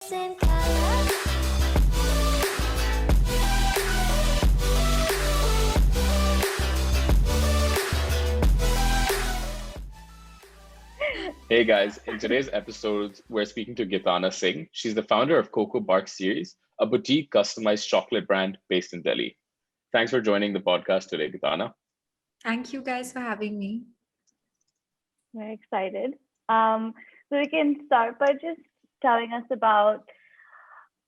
Same color. Hey guys, in today's episode, we're speaking to Gitana Singh. She's the founder of Cocoa Bark Series, a boutique customized chocolate brand based in Delhi. Thanks for joining the podcast today, Gitana. Thank you guys for having me. Very excited. So we can start by just telling us about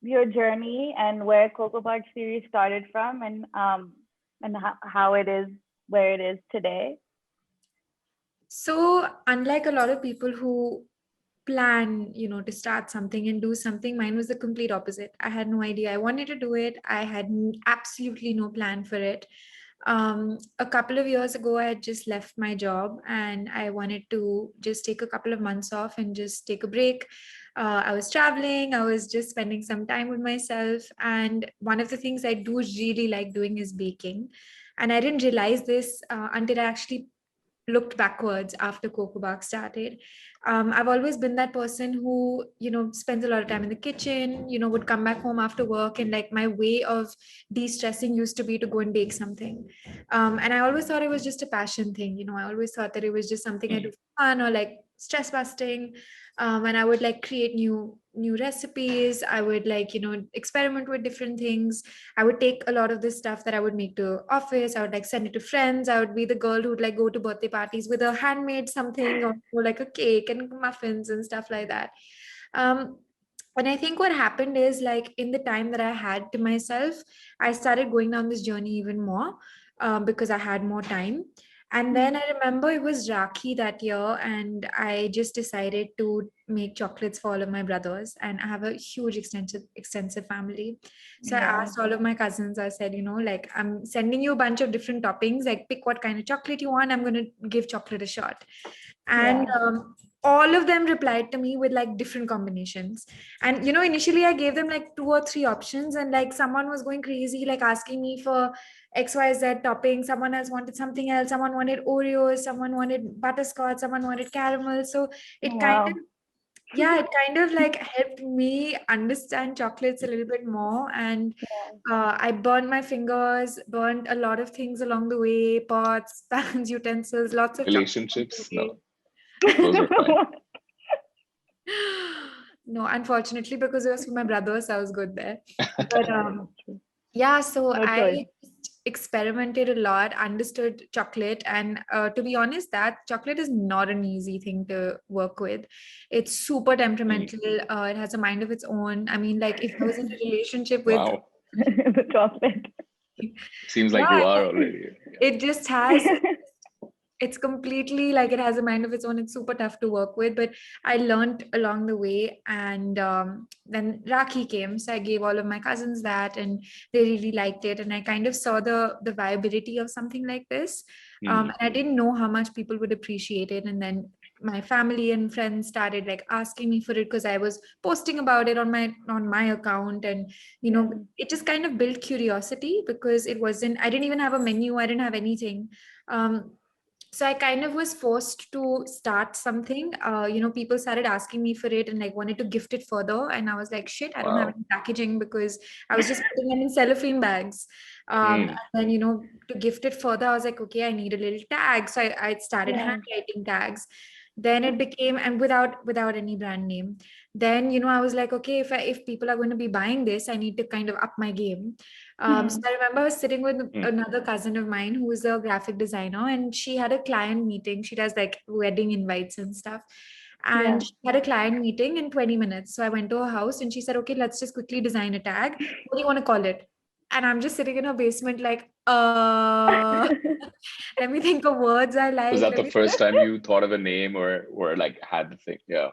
your journey and where Cocoa Bark series started from, and how it is where it is today. So, unlike a lot of people who plan, to start something and do something, mine was the complete opposite. I had no idea I wanted to do it. I had absolutely no plan for it. A couple of years ago, I had just left my job and I wanted to just take a couple of months off and just take a break. I was traveling, I was just spending some time with myself. And one of the things I do really like doing is baking. And I didn't realize this until I actually looked backwards after Cocoa Bark started. I've always been that person who, spends a lot of time in the kitchen, would come back home after work, and like my way of de-stressing used to be to go and bake something. And I always thought it was just a passion thing. I always thought that it was just something I do for fun or like stress busting. And I would like create new recipes. I would like, experiment with different things. I would take a lot of this stuff that I would make to office. I would like send it to friends. I would be the girl who would like go to birthday parties with a handmade something or like a cake and muffins and stuff like that. And I think what happened is like in the time that I had to myself, I started going down this journey even more because I had more time. And then I remember it was Rakhi that year, and I just decided to make chocolates for all of my brothers. And I have a huge extensive family. So I asked all of my cousins, I said, like I'm sending you a bunch of different toppings, like pick what kind of chocolate you want. I'm going to give chocolate a shot. And all of them replied to me with like different combinations. And, initially I gave them like 2 or 3 options, and like someone was going crazy, like asking me for XYZ topping. Someone else wanted something else. Someone wanted Oreos. Someone wanted butterscotch. Someone wanted caramel. So it kind of like helped me understand chocolates a little bit more. And I burned my fingers, burned a lot of things along the way, pots, pans, utensils, lots of Relationships? chocolate. No, those are fine. No, unfortunately, because it was for my brothers, I was good there. But so No I choice. experimented a lot, understood chocolate, and to be honest, that chocolate is not an easy thing to work with. It's super temperamental. It has a mind of its own. I mean, like if I was in a relationship with Wow. The chocolate. Seems like you are already. it just has it's completely like it has a mind of its own. It's super tough to work with, but I learned along the way. And then Rakhi came, so I gave all of my cousins that, and they really liked it. And I kind of saw the viability of something like this. And I didn't know how much people would appreciate it. And then my family and friends started like asking me for it because I was posting about it on my account. And it just kind of built curiosity, because I didn't even have a menu, I didn't have anything. So I kind of was forced to start something. People started asking me for it and like wanted to gift it further. And I was like, shit, I don't have any packaging, because I was just putting them in cellophane bags. And then, to gift it further, I was like, okay, I need a little tag. So I started handwriting tags. Then it became, and without any brand name. Then, I was like, okay, if people are going to be buying this, I need to kind of up my game. So I remember I was sitting with another cousin of mine who is a graphic designer, and she had a client meeting. She does like wedding invites and stuff. And she had a client meeting in 20 minutes. So I went to her house and she said, okay, let's just quickly design a tag. What do you want to call it? And I'm just sitting in her basement like, let me think of words I like. Was that the first time you thought of a name or like had the thing? Yeah.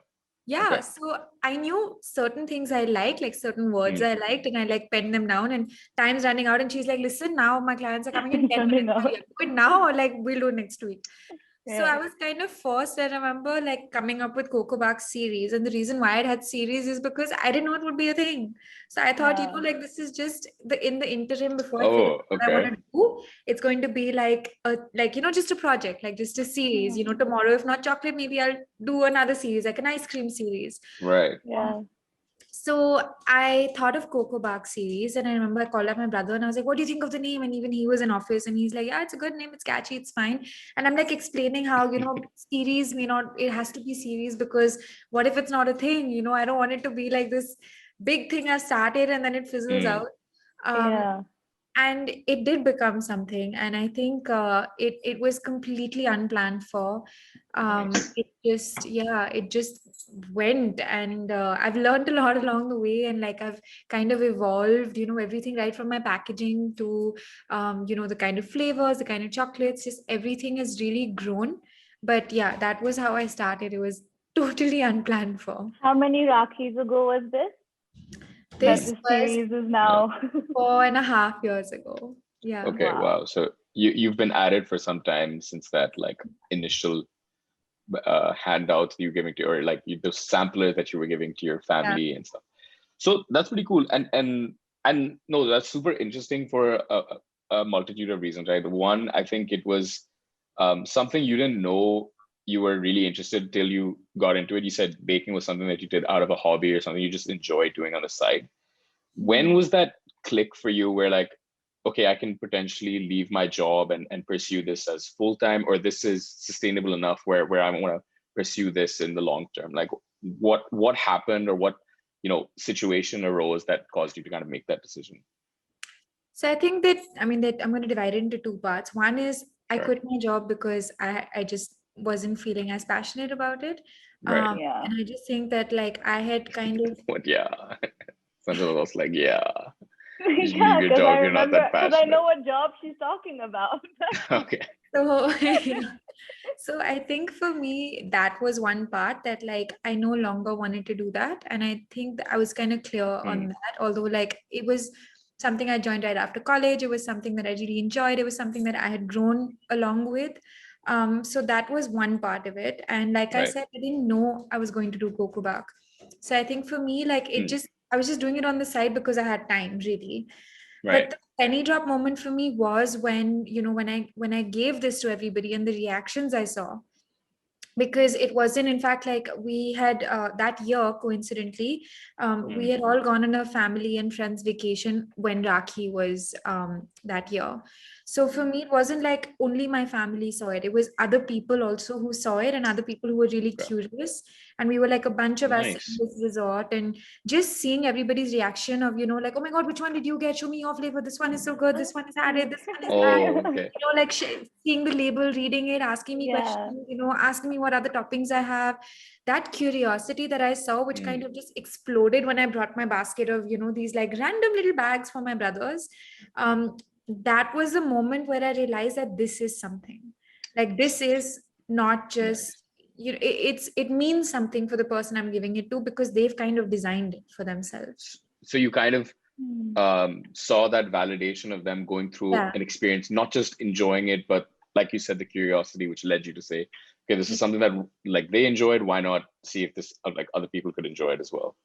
Yeah, Okay. so I knew certain things I like certain words I liked, and I like penned them down. And time's running out, and she's like, "Listen, now my clients are coming in 10 minutes. Do it now, or like we'll do it next week." So I was kind of forced. I remember like coming up with Cocoa Bark series, and the reason why it had series is because I didn't know it would be a thing. So I thought, like this is just in the interim before I figure out what I want to do. It's going to be like just a project, like just a series. Tomorrow, if not chocolate, maybe I'll do another series, like an ice cream series. Right. Yeah. So I thought of Cocoa Bark series, and I remember I called up my brother and I was like, "What do you think of the name?" And even he was in office, and he's like, "Yeah, it's a good name. It's catchy. It's fine." And I'm like explaining how series may not. It has to be series because what if it's not a thing? I don't want it to be like this big thing I started and then it fizzles Mm, out. Um, Yeah. and it did become something, and I think it was completely unplanned for. nice. It just went, and I've learned a lot along the way, and like I've kind of evolved, everything right from my packaging to the kind of flavors, the kind of chocolates, just everything has really grown. But yeah, that was how I started. It was totally unplanned for. How many Rakis ago was this? That This the was series is now. 4.5 years ago. Yeah. Okay, Wow. wow. So you've been at it for some time since that like initial handouts you were giving to, or like the samplers that you were giving to your Yeah. family and stuff. So that's pretty cool. And no, that's super interesting for a multitude of reasons, right? One, I think it was something you didn't know you were really interested till you got into it. You said baking was something that you did out of a hobby or something you just enjoy doing on the side. When was that click for you where like, okay, I can potentially leave my job and pursue this as full time, or this is sustainable enough where I want to pursue this in the long term? Like what happened, or what situation arose that caused you to kind of make that decision? So I think that I'm going to divide it into two parts. One is I Sure. quit my job because I just wasn't feeling as passionate about it. Right. Yeah. And I just think that like I had kind of But yeah, Sanjana was like, yeah, you just leave Yeah, your because I job. You're not remember, that because I know passionate. what job she's talking about. Okay. so so I think for me that was one part that like I no longer wanted to do that, and I think that I was kind of clear on Mm, that. Although like it was something I joined right after college, it was something that I really enjoyed. It was something that I had grown along with. So that was one part of it, and like I right. said, I didn't know I was going to do Coco Bark. So I think for me, like Mm, I was just doing it on the side because I had time, really. right. But the penny drop moment for me was when when I gave this to everybody and the reactions I saw, because it wasn't, in fact, like we had that year, coincidentally, we Mm, had all gone on a family and friends vacation when Rakhi was that year. So for me it wasn't like only my family saw it, it was other people also who saw it, and other people who were really okay. curious. And we were like a bunch of us in Nice. this resort, and just seeing everybody's reaction of like, oh my god, which one did you get, show me your flavor, this one is so good, this one is added, this one is that, Oh, okay. like seeing the label, reading it, asking me Yeah. questions, asking me what other toppings I have. That curiosity that I saw, which kind Mm, of just exploded when I brought my basket of, these like random little bags for my brothers. That was the moment where I realized that this is something. Like this is not nice. just, it means something for the person I'm giving it to because they've kind of designed it for themselves. So you kind of Hmm. saw that validation of them going through Yeah. an experience, not just enjoying it, but like you said, the curiosity which led you to say, okay, this is something that like they enjoyed. Why not see if this like other people could enjoy it as well?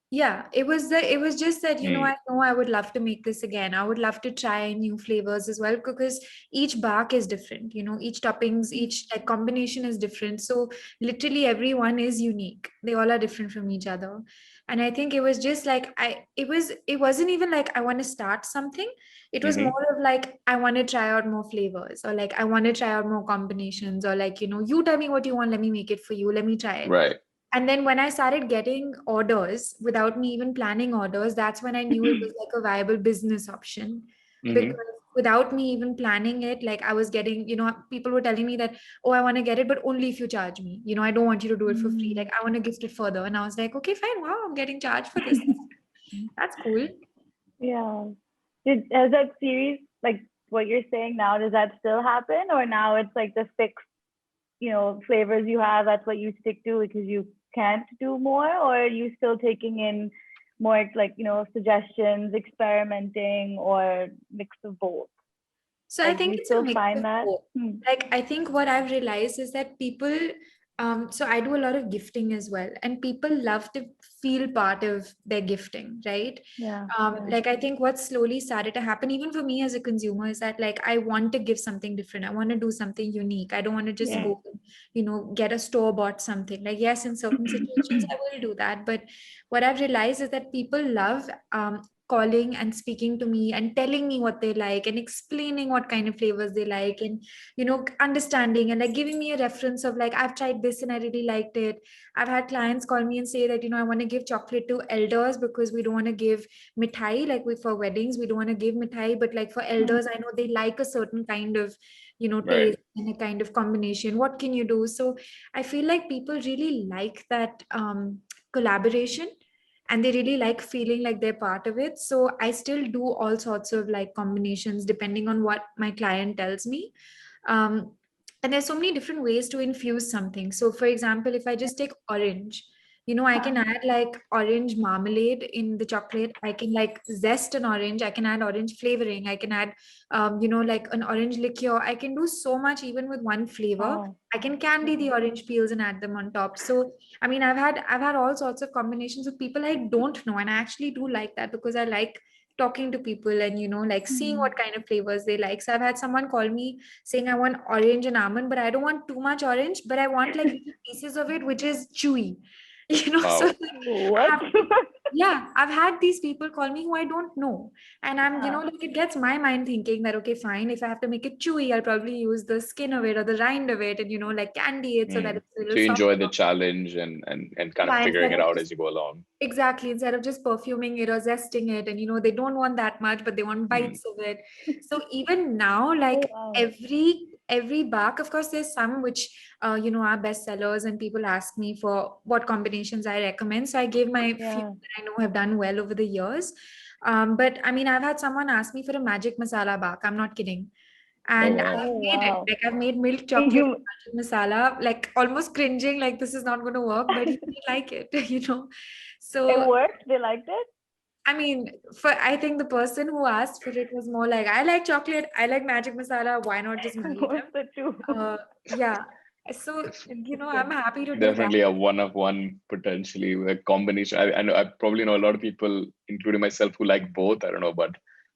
Yeah, it was just that, Mm, I know I would love to make this again. I would love to try new flavors as well because each bark is different, each toppings, each like combination is different. So literally everyone is unique. They all are different from each other. And I think it was just like it wasn't even like I want to start something. It was mm-hmm. more of like I want to try out more flavors, or like I want to try out more combinations, or like, you tell me what you want, let me make it for you, let me try it. Right. And then when I started getting orders without me even planning orders, that's when I knew it was like a viable business option. Mm-hmm. Because without me even planning it, like I was getting, people were telling me that, oh, I want to get it, but only if you charge me. I don't want you to do it for free. Like I want to gift it further. And I was like, okay, fine. Wow, I'm getting charged for this. That's cool. Yeah. Has that series, like what you're saying now, does that still happen? Or now it's like the fixed, flavors you have, that's what you stick to because you can't do more? Or are you still taking in more like, suggestions, experimenting, or mix of both? So I Like, do think you it's a still mix find of that? both. Hmm. Like I think what I've realized is that people So I do a lot of gifting as well, and people love to feel part of their gifting, right? Yeah, yeah. Like I think what slowly started to happen, even for me as a consumer, is that like I want to give something different. I want to do something unique. I don't want to just Yeah. Mm, go, get a store bought something. Like yes, in certain situations I will do that, but what I've realized is that people love calling and speaking to me and telling me what they like and explaining what kind of flavors they like, and understanding and like giving me a reference of like I've tried this and I really liked it. I've had clients call me and say that I want to give chocolate to elders because we don't want to give mithai, like we for weddings we don't want to give mithai, but like for Mm. elders I know they like a certain kind of right. taste and a kind of combination. What can you do? So I feel like people really like that collaboration, and they really like feeling like they're part of it. So I still do all sorts of like combinations depending on what my client tells me. um, and there's so many different ways to infuse something. So for example, if I just take orange, I Huh. can add like orange marmalade in the chocolate. I can like zest an orange. I can add orange flavoring. I can add like an orange liqueur. I can do so much even with one flavor. Wow. I can candy Yeah. the orange peels and add them on top. So I mean, I've had all sorts of combinations with people I don't know, and I actually do like that because I like talking to people and like seeing Mm. what kind of flavors they like. So I've had someone call me saying I want orange and almond, but I don't want too much orange, but I want like little pieces of it which is chewy. So Wow. I What? have yeah, I've had these people call me who I don't know. And I'm, Huh. like it gets my mind thinking that, okay, fine, if I have to make it chewy, I'll probably use the skin of it or the rind of it and, like candy it so that Mm. it's a little So you enjoy the softer. challenge and kind of Yeah, figuring instead it of out just as you go along. exactly, instead of just perfuming it or zesting it, and they don't want that much, but they want Mm. bites of it. So even now, like Oh, wow. every bark, of course, there's some which are bestsellers, and people ask me for what combinations I recommend. So I gave my few Yeah. that I know have done well over the years. But I mean, I've had someone ask me for a magic masala bark. I'm not kidding. Oh And wow. I've Oh, made it. wow. Like I've made milk And chocolate you, with magic masala, like almost cringing, like this is not going to work, but he did like it, it So worked? They liked it? I mean, I think the person who asked for it was more like, I like chocolate, I like magic masala. Why not just marry What's them? the two? Yeah. So It's I'm happy to do that. definitely a one of one potentially a combination. I know I probably know a lot of people, including myself, who like both. I don't know, but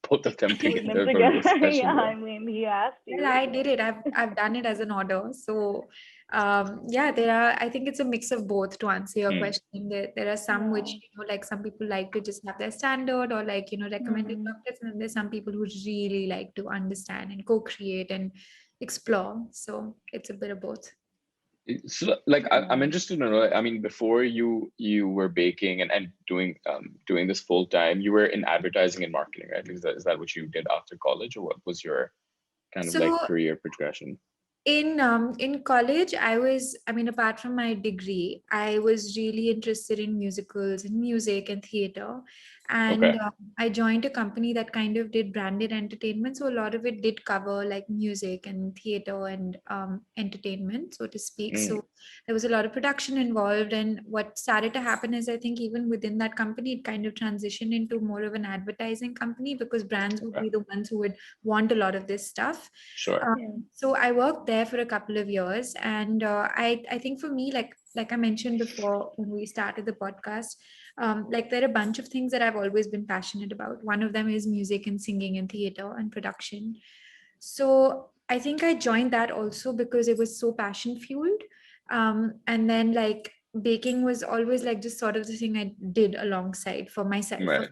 both of them Putting them together for me together. is special. Yeah, Yeah. I mean, he asked Well, you, I did so it. I've done it as an order. So yeah, I think it's a mix of both to answer your Mm. question. There are some which, yeah. like some people like to just have their standard or like, recommended Hmm. chocolates. And then there's some people who really like to understand and co-create and explore. So it's a bit of both. So, like, I'm Yeah. interested to know. I mean, before you were baking and doing this full time, you were in advertising and marketing, right? Is that what you did after college, or what was your kind of like So career progression? in college, I mean, apart from my degree, I was really interested in musicals and music and theater. And Okay. I joined a company that kind of did branded entertainment. So a lot of it did cover like music and theater and entertainment, so to speak. Mm. So there was a lot of production involved. And what started to happen is I think even within that company, it kind of transitioned into more of an advertising company because brands would Okay. be the ones who would want a lot of this stuff. Sure. Yeah. So I worked there for a couple of years, and I think for me, like I mentioned before when we started the podcast, like there are a bunch of things that I've always been passionate about. One of them is music and singing and theater and production. So I think I joined that also because it was so passion fueled. And then like baking was always like just sort of the thing I did alongside for myself. Right.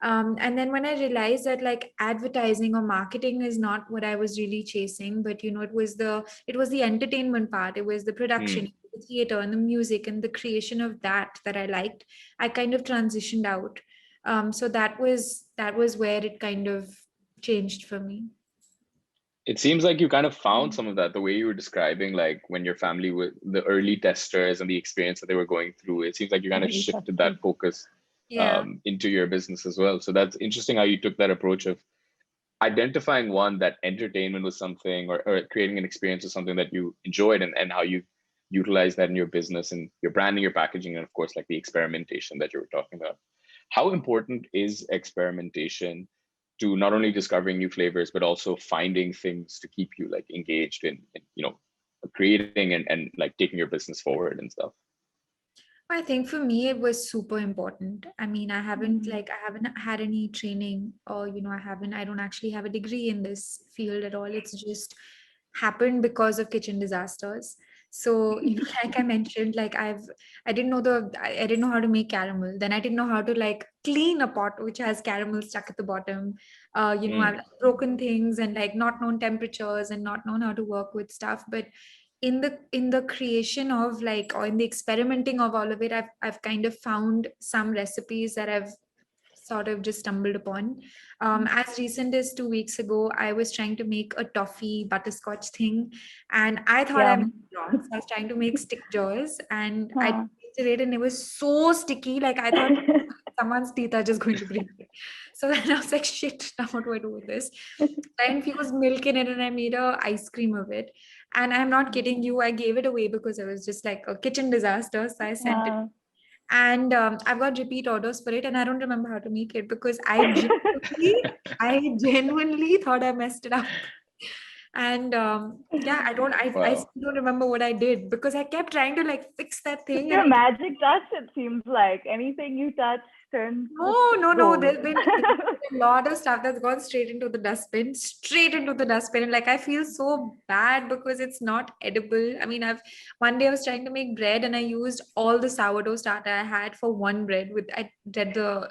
And then when I realized that like advertising or marketing is not what I was really chasing, but it was the entertainment part, it was the production, Mm. the theater and the music and the creation of that I liked. I kind of transitioned out. So that was where it kind of changed for me. It seems like you kind of found Mm. some of that the way you were describing, like when your family were the early testers and the experience that they were going through. It seems like you kind of Early shifted that testers. focus Yeah. into your business as well. So that's interesting how you took that approach of identifying one that entertainment was something, or creating an experience was something that you enjoyed, and how you utilize that in your business and your branding, your packaging, and of course like the experimentation that you were talking about. How important is experimentation to not only discovering new flavors but also finding things to keep you like engaged in creating and like taking your business forward and stuff? I think for me it was super important. I mean, I haven't had any training, or I don't actually have a degree in this field at all. It's just happened because of kitchen disasters. So, like I mentioned, I didn't know I didn't know how to make caramel. Then I didn't know how to like clean a pot which has caramel stuck at the bottom. I've Mm, like, broken things and like not known temperatures and not known how to work with stuff. But in the creation of like, or in the experimenting of all of it, I've kind of found some recipes that I've sort of just stumbled upon. As recent as 2 weeks ago, I was trying to make a toffee butterscotch thing, and I thought I made Yum. it wrong. So I was trying to make stick jaws, and I Huh. tasted it, and it was so sticky. Like I thought someone's teeth are just going to break it. So then I was like, shit, now what do I do with this? I infused milk in it, and I made a ice cream of it. And I'm not kidding you, I gave it away because it was just like a kitchen disaster. So I sent it, Huh. and I've got repeat orders for it, and I don't remember how to make it because I genuinely thought I messed it up. And yeah, I wow. still don't remember what I did because I kept trying to like fix that It's thing, and your magic touch, it seems like. Anything you touch turns to no. gold. There's been a lot of stuff that's gone straight into the dustbin. And like I feel so bad because it's not edible. I mean, one day I was trying to make bread and I used all the sourdough starter I had for one bread. With I read the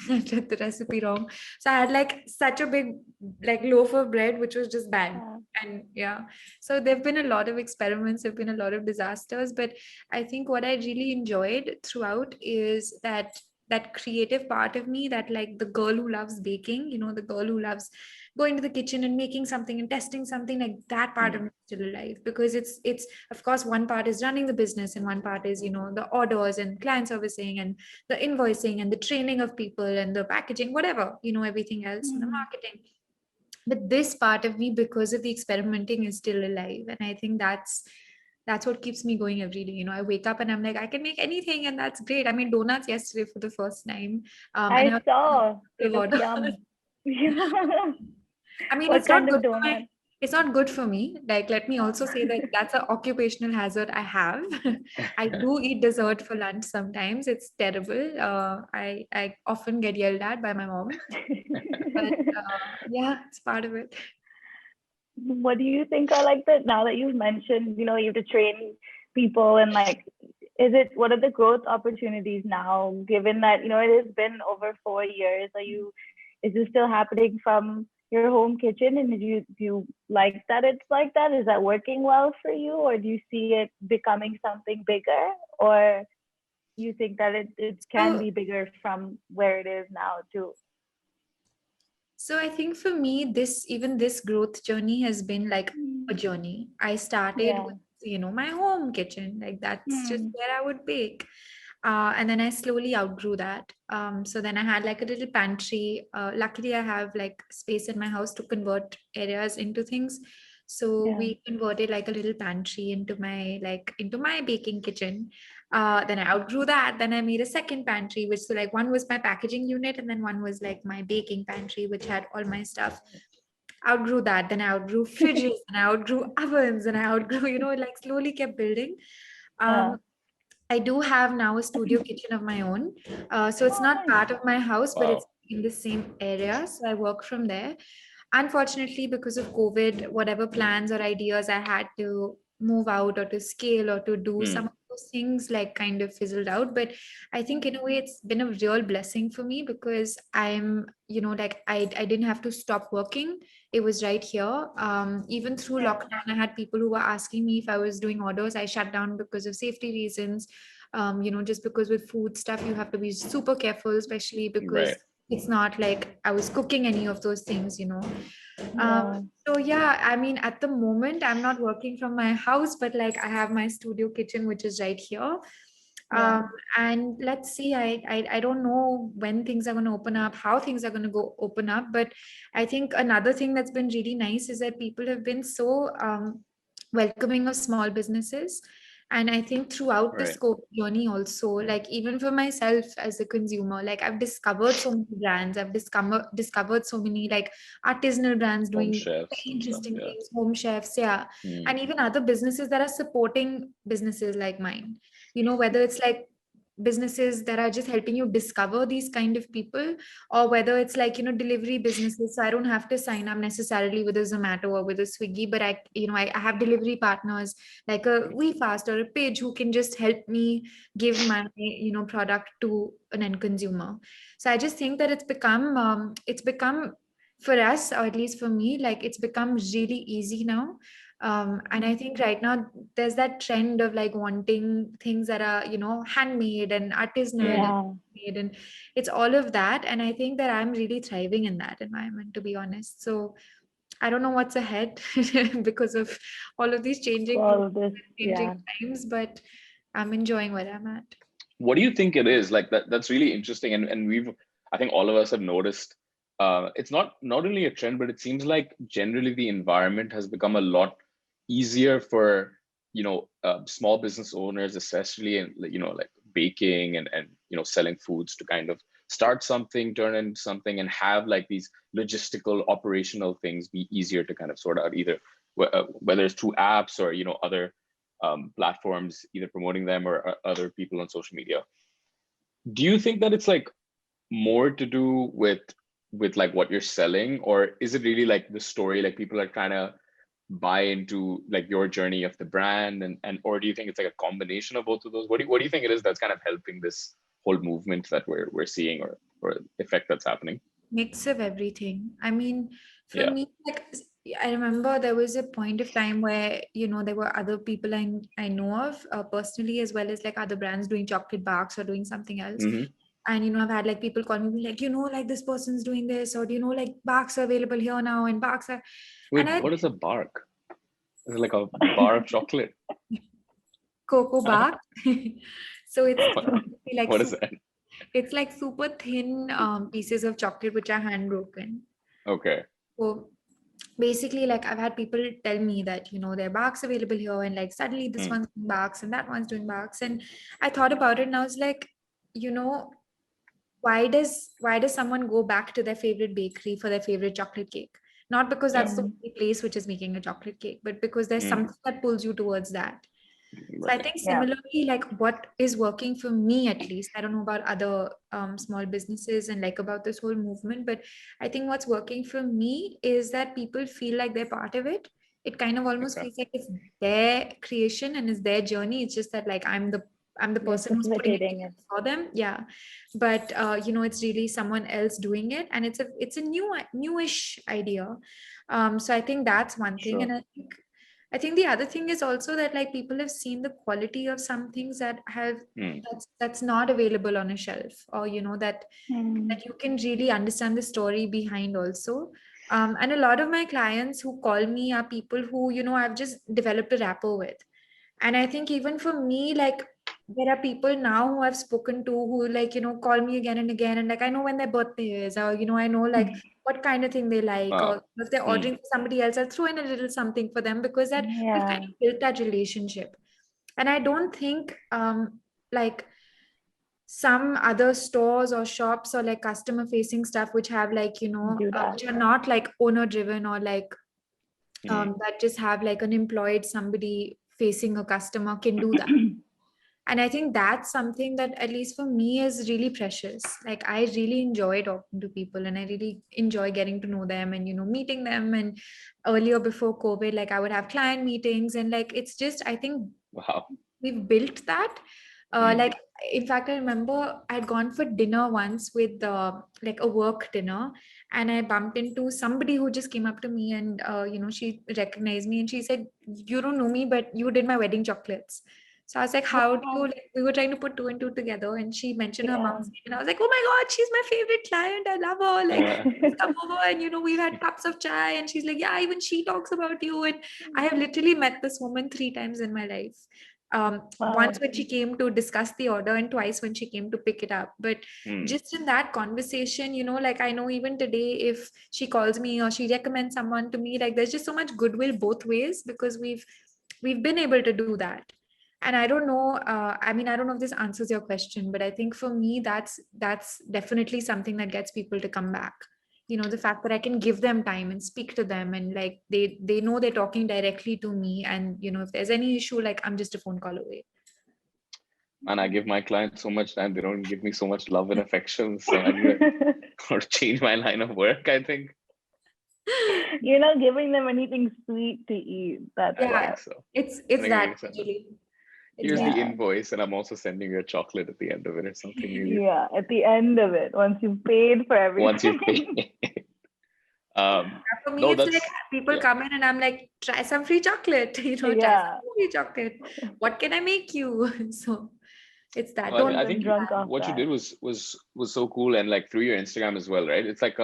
I read the recipe wrong, so I had like such a big like loaf of bread which was just bad. Yeah. And yeah, so there've been a lot of experiments, there've been a lot of disasters, but I think what I really enjoyed throughout is that creative part of me, that like the girl who loves baking, the girl who loves going to the kitchen and making something and testing something, like that part of Mm, me is still alive, because it's of course one part is running the business and one part is the orders and client servicing and the invoicing and the training of people and the packaging, whatever, everything else and the Mhm. marketing. But this part of me, because of the experimenting, is still alive, and I think that's what keeps me going every day. I wake up and I'm like, I can make anything, and that's great. I made donuts yesterday for the first time, and I saw. They look order. yum. I mean, What kind of donut? it's not good for me. Like, let me also say that that's an occupational hazard I have. I do eat dessert for lunch sometimes. It's terrible. I often get yelled at by my mom, but yeah, it's part of it. What do you think are like the, now that you've mentioned, you have to train people and like, what are the growth opportunities now, given that, it has been over 4 years? Is this still happening from your home kitchen? And do you like that it's like that? Is that working well for you? Or do you see it becoming something bigger? Or you think that it can So be bigger from where it is now too? So I think for me, this growth journey has been like a Mm. journey. I started Yeah. with, my home kitchen, like that's just Hmm. where I would bake. And then I slowly outgrew that. So then I had like a little pantry. Luckily, I have like space in my house to convert areas into things. So Yeah. we converted like a little pantry into my baking kitchen. Then I outgrew that. Then I made a second pantry, which, so like one was my packaging unit, and then one was like my baking pantry, which had all my stuff. Outgrew that. Then I outgrew fridges, and I outgrew ovens, and I outgrew, like slowly kept building. Yeah. Um, I do have now a studio kitchen of my own. So it's Oh, not nice. part of my house, but it's wow. in the same area. So I work from there. Unfortunately, because of COVID, whatever plans or ideas I had to move out or to scale or to do, some Mm, of those things like kind of fizzled out. But I think in a way it's been a real blessing for me, because I'm, like I didn't have to stop working. It was right here. Even through Yeah. lockdown, I had people who were asking me if I was doing orders. I shut down because of safety reasons. Just because with food stuff, you have to be super careful, especially because right. it's not like I was cooking any of those things. Um, Yeah. so yeah, I mean, at the moment, I'm not working from my house, but like I have my studio kitchen, which is right here. Yeah. And let's see, I don't know when things are going to open up, how things are going to go open up, but I think another thing that's been really nice is that people have been so welcoming of small businesses. And I think throughout the Right. scope journey also, like even for myself as a consumer, like I've discovered so many brands, I've discovered so many like artisanal brands Home doing chefs very and stuff. interesting Yeah. things, home chefs, yeah. Mm. And even other businesses that are supporting businesses like mine, whether it's like businesses that are just helping you discover these kind of people, or whether it's like delivery businesses. So I don't have to sign up necessarily with a Zomato or with a Swiggy, but I have delivery partners like a WeFast or a Page who can just help me give my product to an end consumer. So I just think that it's become for us, or at least for me, like it's become really easy now. And I think right now there's that trend of like wanting things that are handmade and artisanal and Mm. Yeah. made, and it's all of that. And I think that I'm really thriving in that environment, to be honest. So I don't know what's ahead because of all of these changing rules All this, and changing yeah. times, but I'm enjoying where I'm at. What do you think it is? Like that's really interesting. And I think all of us have noticed, it's not only a trend, but it seems like generally the environment has become a lot easier for, small business owners, especially in, like baking and, selling foods, to kind of start something, turn into something, and have like these logistical operational things be easier to kind of sort out, either whether it's through apps or, other platforms, either promoting them or other people on social media. Do you think that it's like more to do with like what you're selling, or is it really like the story, like people are trying to buy into like your journey of the brand, and or do you think it's like a combination of both of those? What do you think it is that's kind of helping this whole movement that we're seeing, or effect that's happening? Mix of everything. I mean, for Yeah. me, like I remember there was a point of time where there were other people I know of personally, as well as like other brands doing chocolate bars or doing something else. Hmm. And I've had like people call me like, like this person's doing this, or like barks are available here now, and barks are, and Wait, I what is a bark? Is it like a bar of chocolate? cocoa bark. So it's what, basically like what is super, that? it's like super thin pieces of chocolate which are hand broken. Okay. So basically, like I've had people tell me that there are barks available here, and like suddenly this Hmm. one's doing barks and that one's doing barks. And I thought about it, and I was like, you know why does someone go back to their favorite bakery for their favorite chocolate cake? Not because Yeah. that's the only place which is making a chocolate cake, but because there's Hmm. something that pulls you towards that. So I Right. think Yeah. similarly, like what is working for me, at least, I don't know about other small businesses and like about this whole movement, but I think what's working for me is that people feel like they're part of it. It kind of almost Okay. feels like it's their creation and it's their journey. It's just that like I'm the You're person who's putting it facilitating together it. for them. Yeah. But it's really someone else doing it. And it's a newish idea. So I think that's one thing. Sure. And I think the other thing is also that like people have seen the quality of some things that have Hmm. that's not available on a shelf, or Mm. that you can really understand the story behind also. And a lot of my clients who call me are people who I've just developed a rapport with. And I think even for me, like there are people now who I've spoken to who like call me again and again, and like I know when their birthday is, or I know like what kind of thing they like, Wow. or if they're Hmm. ordering for somebody else, I'll throw in a little something for them, because that we've kind Yeah. of built that relationship. And I don't think like some other stores or shops or like customer facing stuff which have like Do that. which are not like owner driven, or like Hmm. that just have like an employed somebody facing a customer can do that. And I think that's something that at least for me is really precious. Like I really enjoy talking to people, and I really enjoy getting to know them and meeting them. And earlier before COVID, like I would have client meetings, and like it's just, I think Wow. we've built that. Hmm. Like in fact, I remember I'd gone for dinner once with like a work dinner, and I bumped into somebody who just came up to me, and she recognized me, and she said, "You don't know me, but you did my wedding chocolates." So I was like, "How do you?" Wow. Like, we were trying to put two and two together, and she mentioned her Yeah. mom's name, and I was like, "Oh my god, she's my favorite client! I love her! Like, please come over." And we've had cups of chai, and she's like, "Yeah, even she talks about you." And I have literally met this woman 3 times in my life. Once Wow. when she came to discuss the order, and twice when she came to pick it up. But Hmm. just in that conversation, like I know even today, if she calls me or she recommends someone to me, like there's just so much goodwill both ways, because we've been able to do that. And I don't know, I mean, I don't know if this answers your question, but I think for me, that's definitely something that gets people to come back. You know, the fact that I can give them time and speak to them, and like they know they're talking directly to me, and you know, if there's any issue, like I'm just a phone call away. And I give my clients so much time; they don't give me so much love and affection. So I need to or change my line of work, I think. You're not giving them anything sweet to eat. That's I Yeah, think so. it's I think I need that to send them. usually. It's Here's the that. yeah. invoice, and I'm also sending you a chocolate at the end of it or something maybe. Yeah, at the end of it, once you've paid for Once you've everything. paid. um, For me, no, it's like that's people yeah. come in and I'm like, try some free chocolate, you know, try Yeah. some free chocolate. What can I make you? So it's that. Well, Don't I I'm think drunk off what you that. did was so cool, and like through your Instagram as well, right? It's like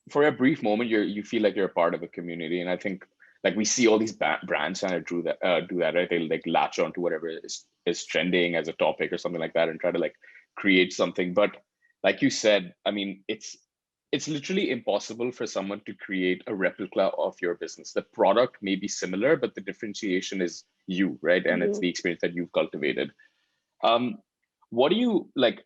for a brief moment you feel like you're a part of a community, and I think like we see all these brands trying to do that, right? They like latch on to whatever is trending as a topic or something like that and try to like create something. But like you said, I mean, it's literally impossible for someone to create a replica of your business. The product may be similar, but the differentiation is you, right? And it's You. the experience that you've cultivated. um what do you like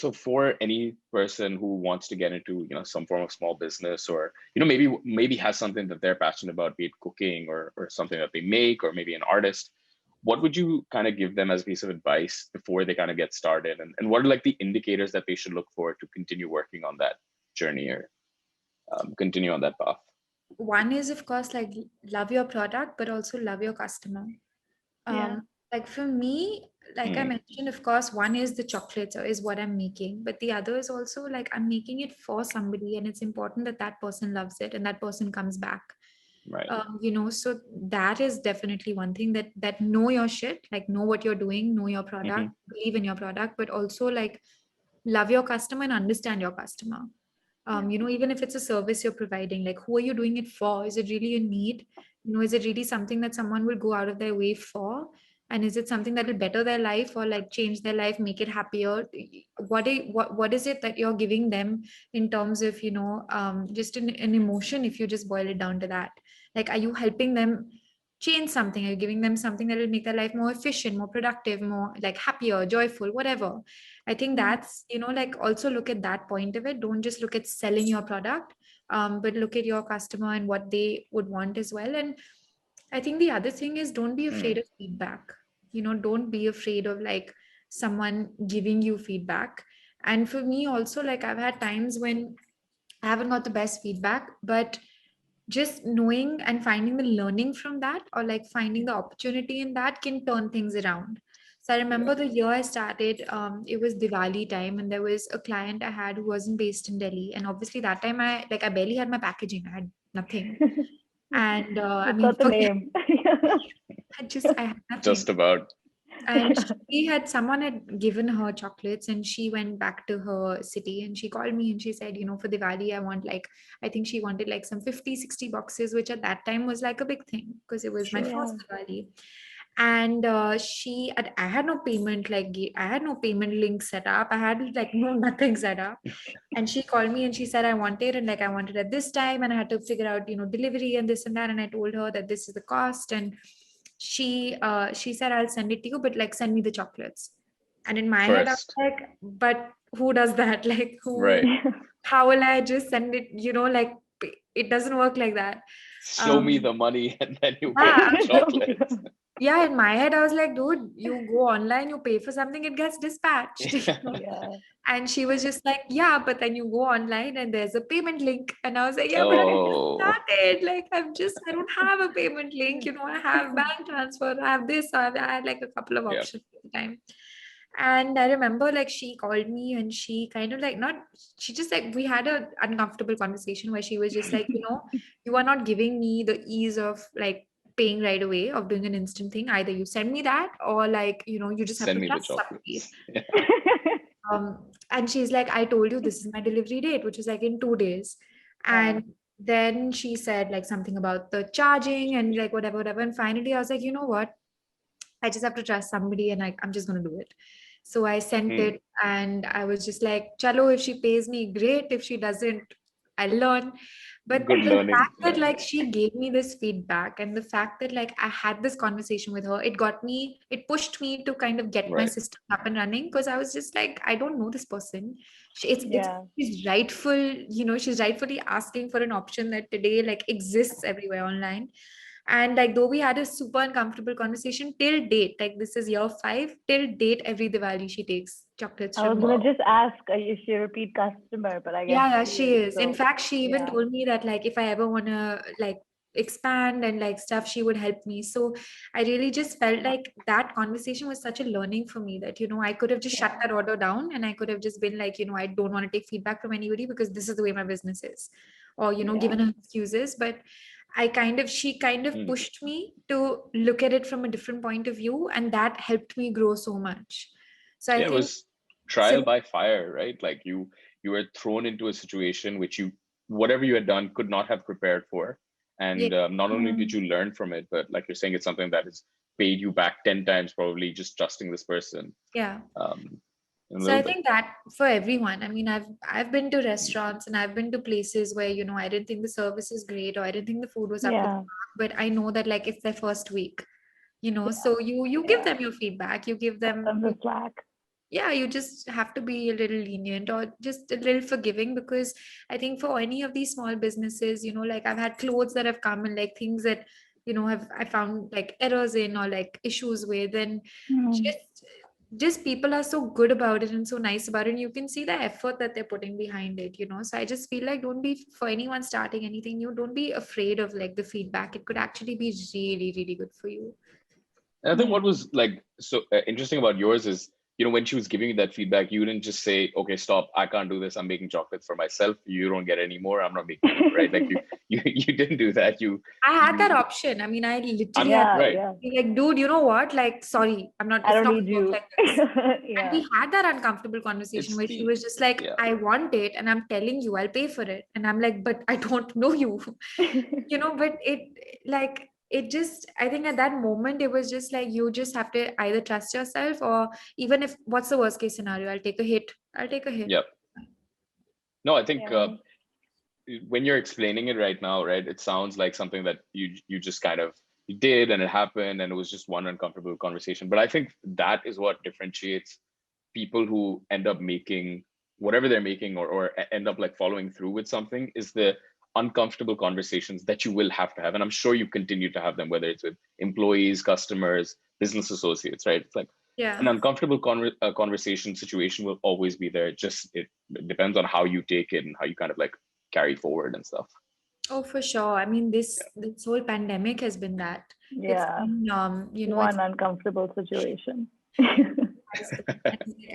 so for any person who wants to get into, you know, some form of small business, or you know, maybe has something that they're passionate about, be it cooking or something that they make, or maybe an artist, what would you kind of give them as a piece of advice before they kind of get started, and what are like the indicators that they should look for to continue working on that journey, or continue on that path? One is, of course, like love your product, but also love your customer. Yeah. Like for me, like I Hmm. mentioned, of course, one is the chocolates or is what I'm making, but the other is also like I'm making it for somebody, and it's important that that person loves it and that person comes back. Right. You know, so that is definitely one thing, that know your shit, like know what you're doing, know your product, Hmm. believe in your product, but also like love your customer and understand your customer. Yeah. You know, even if it's a service you're providing, like who are you doing it for? Is it really a need? You know, is it really something that someone will go out of their way for? And is it something that will better their life or like change their life, make it happier? What is it that you're giving them in terms of, you know, just an emotion, if you just boil it down to that? Like, are you helping them change something? Are you giving them something that will make their life more efficient, more productive, more like happier, joyful, whatever? I think Mm. that's, you know, like also look at that point of it. Don't just look at selling your product, but look at your customer and what they would want as well. And I think the other thing is don't be afraid Hmm. of feedback. You know, don't be afraid of like someone giving you feedback. And for me also, like I've had times when I haven't got the best feedback, but just knowing and finding the learning from that, or like finding the opportunity in that, can turn things around. So I Yeah. remember the year I started, it was Diwali time, and there was a client I had who wasn't based in Delhi, and obviously that time I barely had my packaging, I had nothing. And I You've mean, got the forget, name. I had Just nothing. about. And someone had given her chocolates, and she went back to her city, and she called me and she said, you know, for Diwali I want like, I think she wanted like some 50-60 boxes, which at that time was like a big thing because it was my Sure. first Yeah. Diwali. And I had no payment, like I had no payment link set up, I had like no nothing set up. And she called me and she said I want it, and like I wanted at this time, and I had to figure out, you know, delivery and this and that, and I told her that this is the cost. And she said I'll send it to you, but like send me the chocolates. And in my head I was First. like, but who does that? Like who, Right. how will I just send it, you know, like it doesn't work like that. Show me um the money and then you pay yeah, for the chocolates. yeah, in my head I was like, dude, you go online, you pay for something, it gets dispatched. You Yeah. know? Yeah. And she was just like, yeah, but then you go online and there's a payment link. And I was like, yeah, but I just Oh, started. Like, I don't have a payment link. You know, I have bank transfer, I have this, I had like a couple of yeah. options at the time. And I remember like she called me and she kind of like, not, she just like, we had a uncomfortable conversation where she was just like, you know, you are not giving me the ease of like paying right away, of doing an instant thing. Either you send me that, or like, you know, you just have Send to me the trust somebody. chocolates. Yeah. And she's like, I told you this is my delivery date, which is like in 2 days. Yeah. And then she said like something about the charging and like whatever, whatever. And finally I was like, you know what? I just have to trust somebody, and like I'm just gonna do it. So I sent Hmm. it, and I was just like, chalo, if she pays me, great. If she doesn't, I'll learn. But Good the learning. fact that Yeah. like she gave me this feedback and the fact that like I had this conversation with her, it pushed me to kind of get my Right. system up and running, because I was just like, I don't know this person. It's Yeah. she's rightful, she's rightfully asking for an option that today like exists everywhere online. And like though we had a super uncomfortable conversation till date, like this is year 5, till date every Diwali she takes chocolates I from was me. gonna Wow. just ask, is she a repeat customer? But I guess Yeah, she she is. is. In So fact, she even yeah. told me that like if I ever wanna like expand and like stuff, she would help me. So I really just felt like that conversation was such a learning for me that, I could have just shut Yeah. that order down and I could have just been like, I don't want to take feedback from anybody because this is the way my business is. Or, Yeah. given her excuses. But she kind of Hmm. pushed me to look at it from a different point of view. And that helped me grow so much. So I Yeah, it think was trial by fire, right? Like you were thrown into a situation which you whatever you had done could not have prepared for, yeah, and not only did Mm. you learn from it, but like you're saying, it's something that has paid you back 10 times, probably just trusting this person yeah. um, in a So little I bit. think that for everyone, I mean, I've been to restaurants and I've been to places where, I didn't think the service is great or I didn't think the food was up to the Yeah. mark, but I know that like it's their first week, so you give Yeah. them your feedback, you give Cut them them the slack. yeah, you just have to be a little lenient or just a little forgiving, because I think for any of these small businesses, like I've had clothes that have come and like things that, have I found like errors in or like issues with, and Mm. just people are so good about it and so nice about it, and you can see the effort that they're putting behind it, so I just feel like don't be, for anyone starting anything new, don't be afraid of like the feedback. It could actually be really really good for you. And I think what Yeah. was like so interesting about yours is, when she was giving you that feedback, you didn't just say, "Okay, stop! I can't do this. I'm making chocolates for myself. You don't get any more. I'm not making any more." Right? Like you didn't do that. I had that You, option. I mean, I literally I'm had Yeah. right. Yeah. be like, dude, you know what? Like, sorry, I it's don't not need gonna work you. like this. And Yeah. we had that uncomfortable conversation It's where she the was just like, yeah. I want it, and I'm telling you, I'll pay for it. And I'm like, but I don't know you. But it just, I think at that moment, it was just like, you just have to either trust yourself, or even if, what's the worst case scenario? I'll take a hit. I'll take a hit. Yeah. No, I think Yeah. when you're explaining it right now, right, it sounds like something that you just kind of you did and it happened and it was just one uncomfortable conversation. But I think that is what differentiates people who end up making whatever they're making, or end up like following through with something, is the uncomfortable conversations that you will have to have. And I'm sure you continue to have them, whether it's with employees, customers, business associates, right? It's like an Yeah. uncomfortable conversation situation will always be there. It depends on how you take it and how you kind of like carry forward and stuff. Oh, for sure. I mean, Yeah. this whole pandemic has been that. It's Yeah. been, it's One uncomfortable situation.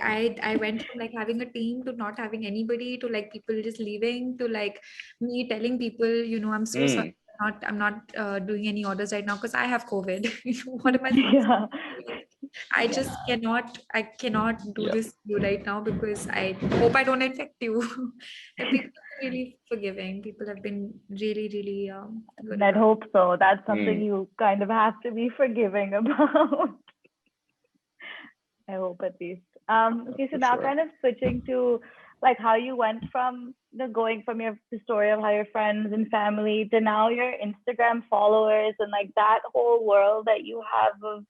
I went from like having a team to not having anybody, to like people just leaving, to like me telling people, I'm so sorry, Mm, I'm not doing any orders right now because I have COVID. What am I supposed Yeah. to do? Like, I cannot do yeah, this to you right now because I hope I don't infect you. And people are really forgiving. People have been really, really good I'd about hope so. That's something mm, you kind of have to be forgiving about. I hope at least. Okay, so for now sure. kind of switching to like how you went from going from the story of how your friends and family to now your Instagram followers and like that whole world that you have of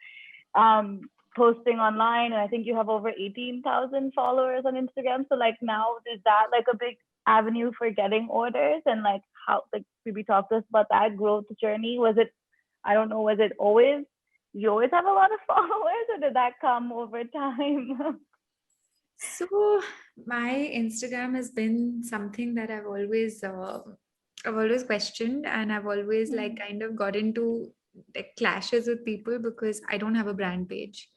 um, posting online. And I think you have over 18,000 followers on Instagram. So like now is that like a big avenue for getting orders, and like how like maybe talk to us about that growth journey? Was it, I don't know, was it always, you always have a lot of followers, or did that come over time? So my Instagram has been something that I've always questioned, and I've always like kind of got into like clashes with people because I don't have a brand page.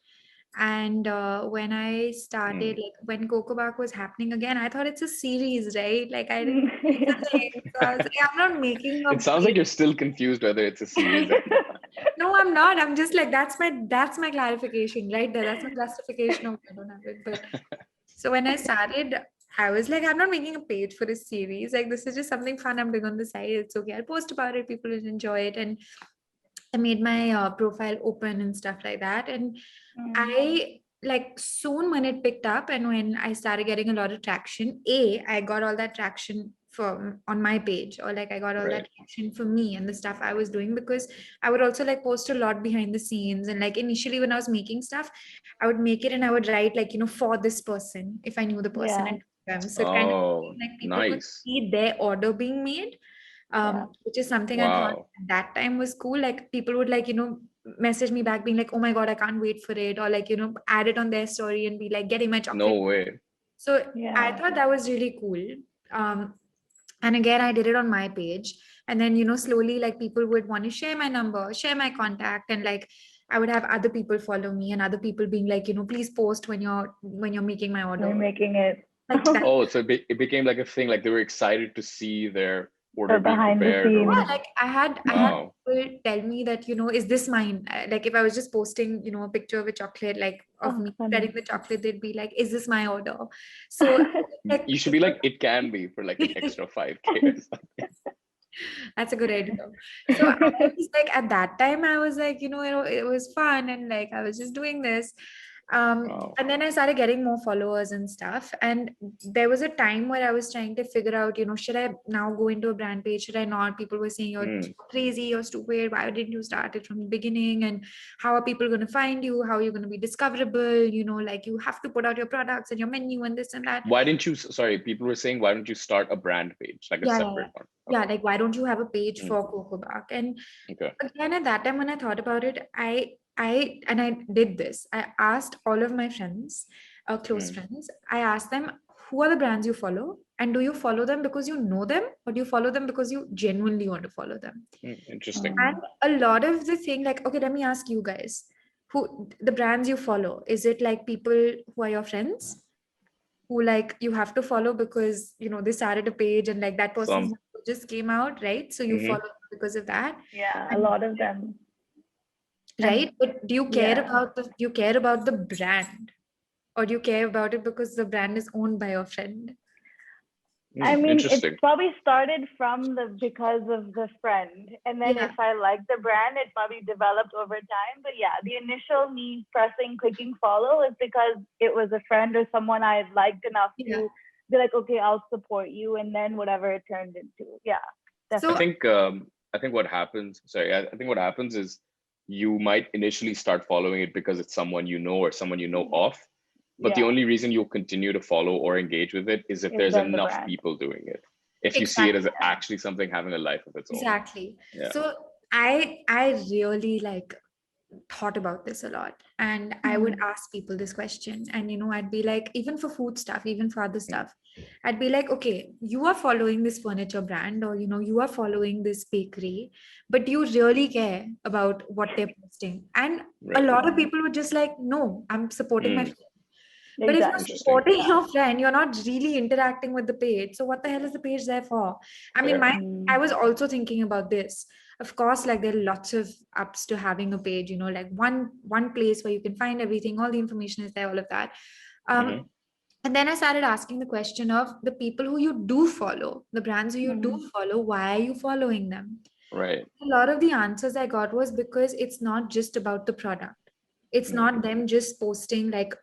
And when I started, Mm. like when Coco Bark was happening again, I thought it's a series, right? Like I didn't know it's Yeah. a thing. So I was like, I'm not making a It sounds like page. you're still confused whether it's a series or not. No, I'm not. I'm just like, that's my clarification right there. That's my justification of I don't have it. But so when I started, I was like, I'm not making a page for a series. Like, this is just something fun I'm doing on the side. It's okay. I'll post about it. People will enjoy it. And I made my profile open and stuff like that. And Mm. I like soon when it picked up and when I started getting a lot of traction, I got all that traction on my page, or like I got all that Right. attention for me and the stuff I was doing, because I would also like post a lot behind the scenes. And like initially when I was making stuff, I would make it and I would write like, for this person, if I knew the person, Yeah. and them. So it kind of Oh, like people could nice. see their order being made, Yeah. which is something I thought Wow. at that time was cool. Like people would like, message me back being like, oh my God, I can't wait for it. Or like, add it on their story and be like, getting my No chocolate. way. So I Yeah. thought that was really cool. And again, I did it on my page. And then, slowly like people would want to share my number, share my contact. And like I would have other people follow me, and other people being like, please post when you're making my We're order. making it. Like that. Oh, so it became like a thing. Like they were excited to see their The order being behind the prepared or Yeah, scenes. whatever. like I had Wow. people tell me that, is this mine? Like if I was just posting, a picture of a chocolate, like of Oh, me spreading funny. the chocolate, they'd be like, is this my order? So like You should be like, it can be for like an extra 5K or something. that's a good idea. So I was like, at that time, I was like, it was fun, and like I was just doing this. Wow. And then I started getting more followers and stuff. And there was a time where I was trying to figure out, should I now go into a brand page? Should I not? People were saying you're Mm. crazy, you're stupid. Why didn't you start it from the beginning? And how are people going to find you? How are you going to be discoverable? Like you have to put out your products and your menu and this and that. Why didn't you, sorry, people were saying, why don't you start a brand page, like a Yeah, yeah, yeah. separate one? Yeah, Okay. like why don't you have a page Mm. for Coco Bark? And Okay. again, at that time when I thought about it, I did this. I asked all of my friends, close Mm. friends, I asked them, who are the brands you follow? And do you follow them because you know them, or do you follow them because you genuinely want to follow them? Mm. Interesting. And a lot of the thing, like, okay, let me ask you guys, who the brands you follow, is it like people who are your friends? Who like you have to follow because they started a page and like that person's Some. number just came out, right? So you Hmm. follow because of that. Yeah, a And lot of them. And right, but do you care yeah. about the brand, or do you care about it because the brand is owned by your friend? I Mm. mean, it Interesting. probably started from the because of the friend, and then Yeah, if I like the brand, it probably developed over time. But yeah, the initial me clicking follow is because it was a friend or someone I liked enough yeah. to be like, okay, I'll support you, and then whatever it turned into. Yeah, I So definitely. think I think what happens, sorry, I think what happens is you might initially start following it because it's someone you know or someone you know of, but the Yeah, only reason you'll continue to follow or engage with it is if if there's then the enough brand. people doing it. If you see it as exactly, actually something having a life of its own. exactly. Yeah. So I really like thought about this a lot, and I would Hmm. ask people this question, and I'd be like, even for food stuff, even for other Mm. stuff, I'd be like, okay, you are following this furniture brand, or you are following this bakery, but do you really care about what they're posting? And a Right. lot of Yeah, people would just like, no, I'm supporting my Mm. friend. But if you're exactly. Interesting. supporting Yeah. your friend, you're not really interacting with the page. So what the hell is the page there for? I mean, Fair. I Mm. was also thinking about this. Of course, like there are lots of ups to having a page, like one place where you can find everything, all the information is there, all of that. Hmm. Um, and then I started asking the question of the people who you do follow, the brands who you do Mm. follow, why are you following them? Right. A lot of the answers I got was because it's not just about the product. It's Mm. not them just posting like,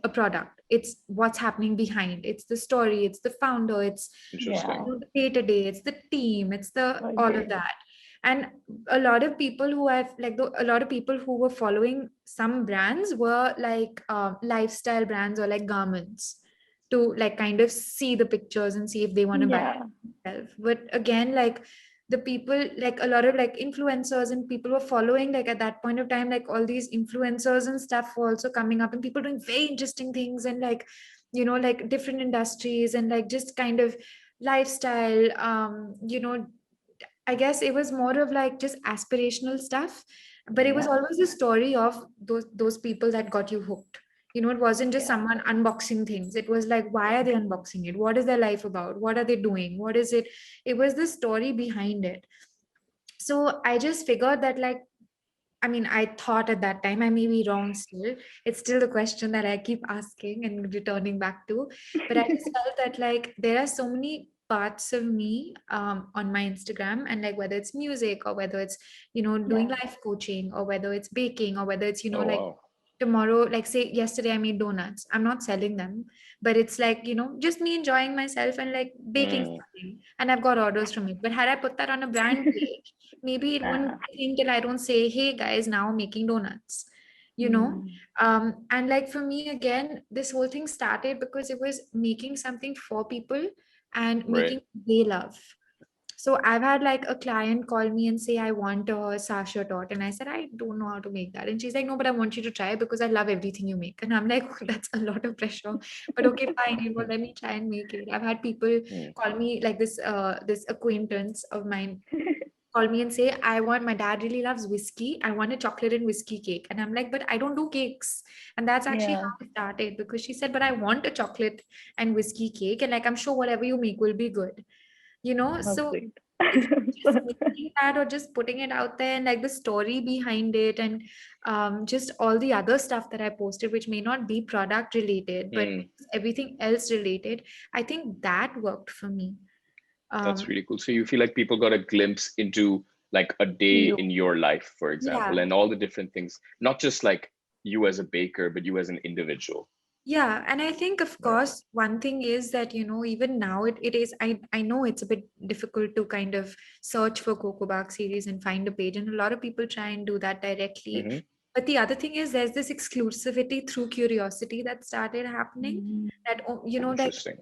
a product. It's what's happening behind. It's the story, it's the founder, it's Interesting. Yeah, the day-to-day, it's the team, it's the I all of agree. that. And a lot of people who have like a lot of people who were following some brands were like lifestyle brands or like garments, to like kind of see the pictures and see if they want to buy Yeah, it themselves. But again, like the people, like a lot of like influencers and people were following, like at that point of time, like all these influencers and stuff were also coming up, and people doing very interesting things, and like like different industries, and like just kind of lifestyle. I guess it was more of like just aspirational stuff, but it was Hmm. yeah, always the story of those people that got you hooked. It wasn't just yeah. someone unboxing things. It was like, why are they unboxing it? What is their life about? What are they doing? What is it? It was the story behind it. So I just figured that, like, I mean, I thought at that time, I may be wrong still. It's still the question that I keep asking and returning back to. But I just felt that, like, there are so many parts of me on my Instagram, and like whether it's music, or whether it's, doing Yeah, life coaching, or whether it's baking, or whether it's, Oh like wow. tomorrow, like say yesterday I made donuts, I'm not selling them, but it's like, just me enjoying myself and like baking Mm, something, and I've got orders from it. But had I put that on a brand page, maybe it wouldn't Uh, be a thing till I don't say, hey guys, now making donuts, you know mm, and like for me again, this whole thing started because it was making something for people and right. making they love. So I've had like a client call me and say, I want a Sasha tort. And I said, I don't know how to make that. And she's like, no, but I want you to try because I love everything you make. And I'm like, that's a lot of pressure. But okay, fine, let me try and make it. I've had people Mm, call me like this acquaintance of mine call me and say, I want, my dad really loves whiskey. I want a chocolate and whiskey cake. And I'm like, but I don't do cakes. And that's actually yeah, how it started, because she said, but I want a chocolate and whiskey cake. And like, I'm sure whatever you make will be good, how so sweet. just making that or just putting it out there and like the story behind it, and just all the other stuff that I posted, which may not be product related, but mm. everything else related, I think that worked for me. That's um really cool. So you feel like people got a glimpse into like a day You, in your life, for example, yeah. and all the different things, not just like you as a baker, but you as an individual. Yeah, and I think, of Right. course, one thing is that, even now it is, I know it's a bit difficult to kind of search for Coco Bark series and find a page, and a lot of people try and do that directly. Mm-hmm. But the other thing is there's this exclusivity through curiosity that started happening, mm, that, like Interesting.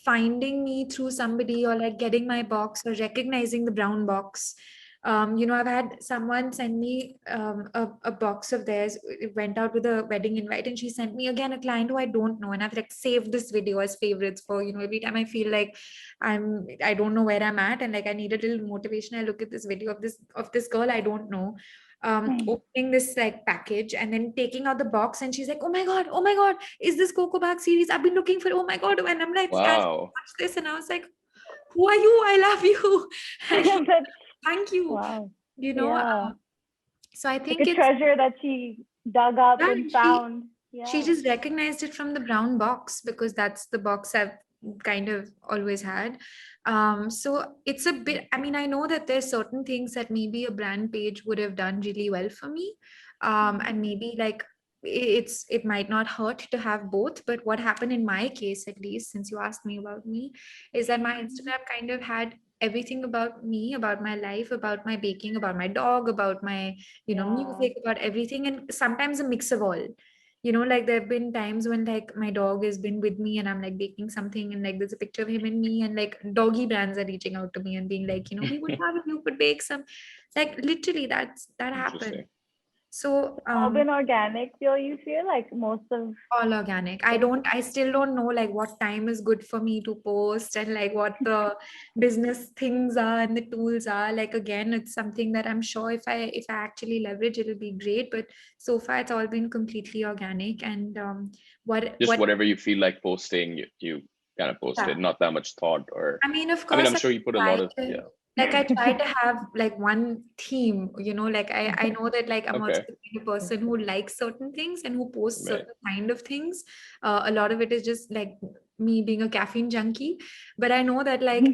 finding me through somebody, or like getting my box or recognizing the brown box. I've had someone send me a box of theirs. It went out with a wedding invite, and she sent me again a client who I don't know, and I've like saved this video as favorites for, every time I feel like I don't know where I'm at, and like I need a little motivation, I look at this video of this girl I don't know, mm. opening this like package and then taking out the box, and she's like, oh my god, is this Coco Bag series? I've been looking for, oh my god. And I'm like, Stan, Wow. watch this. And I was like, who are you? I love you. And she, That's, thank you. wow. You know, Yeah. so I Like a think it's, treasure that she dug up yeah, and found. she Yeah. just recognized it from the brown box, because that's the box I've kind of always had. So it's a bit, I mean, I know that there's certain things that maybe a brand page would have done really well for me. And maybe like it might not hurt to have both. But what happened in my case, at least since you asked me about me, is that my Mhm. Instagram kind of had everything about me, about my life, about my baking, about my dog, about my, Yeah. music, about everything, and sometimes a mix of all. Like there have been times when like my dog has been with me and I'm like baking something, and like there's a picture of him and me, and like doggy brands are reaching out to me and being like, we would love if you could bake some, like literally that happened. Interesting. So All been organic, feel you feel like most of all organic. I still don't know like what time is good for me to post, and like what the business things are and the tools are. Like again, it's something that I'm sure if I actually leverage, it'll be great. But so far it's all been completely organic. And Just what whatever you feel like posting, you kind of yeah. posted, not that much thought or I mean, of I mean, course, I'm sure you put a lot of, yeah. I try to have like one theme, like I know that like I'm also Okay. the kind of person who likes certain things and who posts Right. certain kind of things. A lot of it is just like me being a caffeine junkie, but I know that like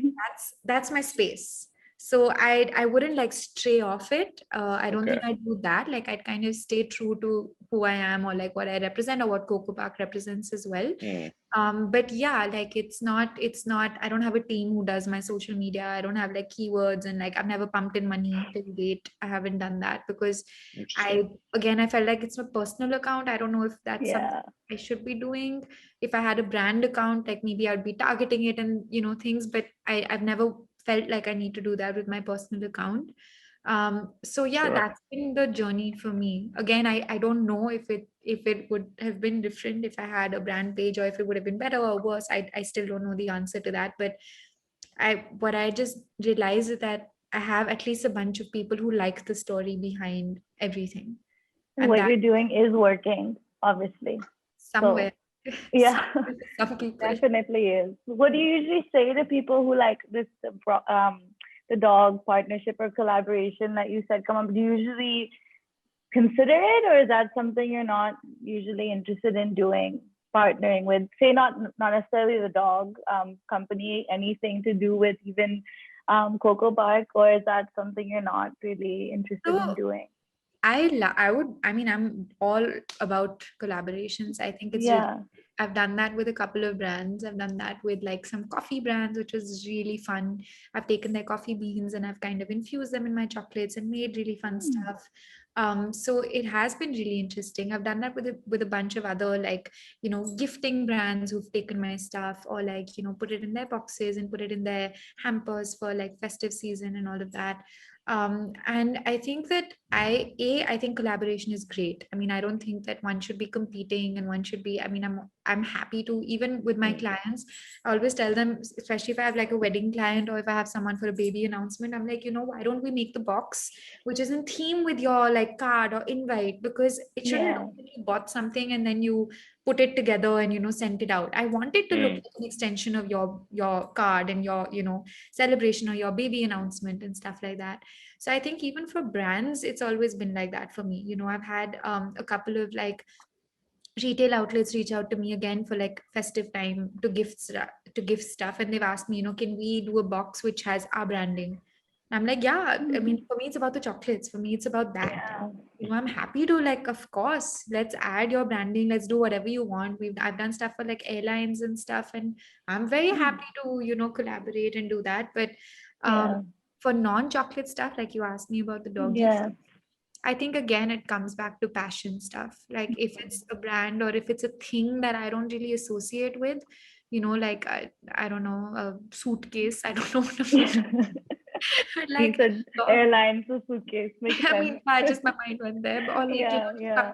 that's my space. So I wouldn't like stray off it. I don't think Okay. I'd do that. Like I'd kind of stay true to who I am, or like what I represent, or what Coco Park represents as well. Mm, But yeah, like it's not I don't have a team who does my social media. I don't have like keywords, and like I've never pumped in money till date. I haven't done that because interesting. I felt like it's a personal account. I don't know if that's something yeah. I should be doing. If I had a brand account, like maybe I'd be targeting it and things, but I've never felt like I need to do that with my personal account. So yeah, Sure. that's been the journey for me. Again, I don't know if it would have been different if I had a brand page, or if it would have been better or worse. I still don't know the answer to that. But what I just realized is that I have at least a bunch of people who like the story behind everything. And What that you're doing is working, obviously. So somewhere, yeah, somewhere for some people. definitely is. What do you usually say to people who like this the dog partnership or collaboration that you said come up? Do you usually consider it, or is that something you're not usually interested in doing? Partnering with, say, not necessarily the dog company, anything to do with even Coco Bark, or is that something you're not really interested in So doing? I'm all about collaborations. I think it's really, Yeah. I've done that with a couple of brands. I've done that with like some coffee brands, which was really fun. I've taken their coffee beans and I've kind of infused them in my chocolates and made really fun Hmm. stuff. So it has been really interesting. I've done that with a bunch of other like, gifting brands who've taken my stuff or like, put it in their boxes and put it in their hampers for like festive season and all of that. And I think that I think collaboration is great. I mean, I don't think that one should be competing and one should be, I mean, I'm happy to, even with my clients, I always tell them, especially if I have like a wedding client or if I have someone for a baby announcement, I'm like, why don't we make the box which is in theme with your like card or invite? Because it shouldn't Yeah. look like you bought something and then you put it together and sent it out. I want it to look Mm, like an extension of your card and your celebration or your baby announcement and stuff like that. So I think even for brands, it's always been like that for me. I've had a couple of like retail outlets reach out to me again for like festive time to gift stuff, and they've asked me, can we do a box which has our branding? And I'm like, yeah. I mean, for me, it's about the chocolates. For me, it's about that. Yeah. I'm happy to, like, of course, let's add your branding. Let's do whatever you want. I've done stuff for like airlines and stuff, and I'm very Hmm. happy to, collaborate and do that. But um, Yeah. for non-chocolate stuff, like you asked me about the doggies, Yeah. I think again it comes back to passion stuff. Like if it's a brand or if it's a thing that I don't really associate with, like I don't know, a suitcase. I don't know what a You like said airlines or suitcase. Makes I sense. mean, I just my mind went there, but or like Yeah. Yeah.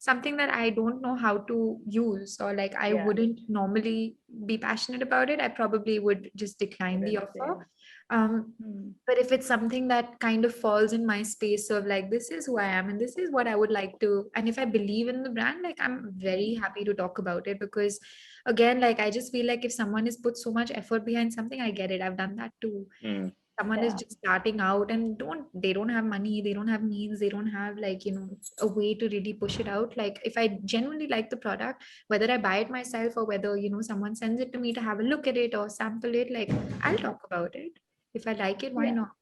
something that I don't know how to use, or like I Yeah. wouldn't normally be passionate about it. I probably would just decline the Wouldn't offer. say. Um, Hmm. but if it's something that kind of falls in my space of like this is who I am and this is what I would like to, and if I believe in the brand, like I'm very happy to talk about it because, again, like I just feel like if someone has put so much effort behind something, I get it. I've done that too. mm, Someone is Yeah. just starting out and they don't have money, they don't have means, they don't have like a way to really push it out. Like if I genuinely like the product, whether I buy it myself or whether someone sends it to me to have a look at it or sample it, like I'll talk about it. If I like it, why Yeah. not?